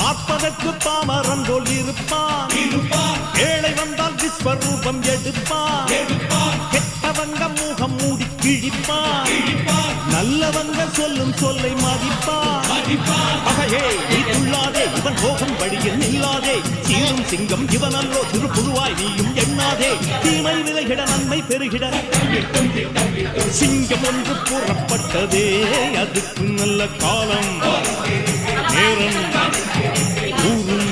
பார்ப்பதற்கு பாமரன் போல் இருப்பான், ஏழை வந்தால் விஸ்வரூபம் எடுப்பான், கெட்டவங்க முகம் மூடி கிழிப்பான், நல்லவங்க சொல்லும் சொல்லை மதிப்பான். அகையே நீ துள்ளாதே, இவன் போகும் வழியில் நில்லாதே, சீரும் சிங்கம் இவன் அல்லோ, திருப்புழுவாய் நீயும் எண்ணாதே, தீமை விலகிட நன்மை பெருகிட சிங்கம் ஒன்று கூறப்பட்டதே, அதுக்கு நல்ல காலம் நேரம் ஊரும்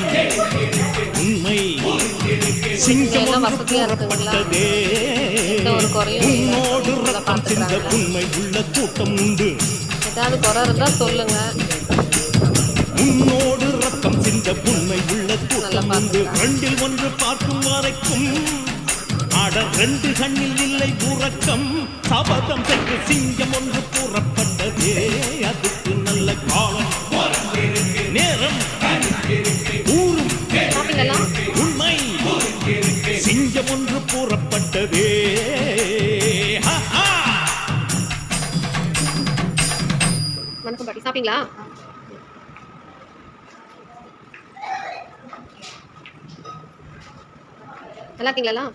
உண்மை. சிங்கம் ஒன்று கூறப்பட்டதே, உன்னோடு ரத்தம் சிந்த உண்மை உள்ள கூட்டம் உண்டு. ஏதாவது குறை இருந்தா சொல்லுங்க. உன்னோடு ரத்தம் சிந்த உண்மை உள்ள கூட்டம் உண்டு. ரெண்டில் ஒன்று பார்க்கும் வரைக்கும் ஆட ரெண்டு கண்ணில் இல்லை உறக்கம். சபதம் செய்து சிங்கம் ஒன்று கூறப்பட்டதே, அதுக்கு நல்ல காலம் நேரம் ஊரும் உண்மை. சிங்கம் ஒன்று கூறப்பட்டதே. வணக்கம் பாட்டி, சாப்பிட்டீங்களா? நல்லா இருக்கீங்களா?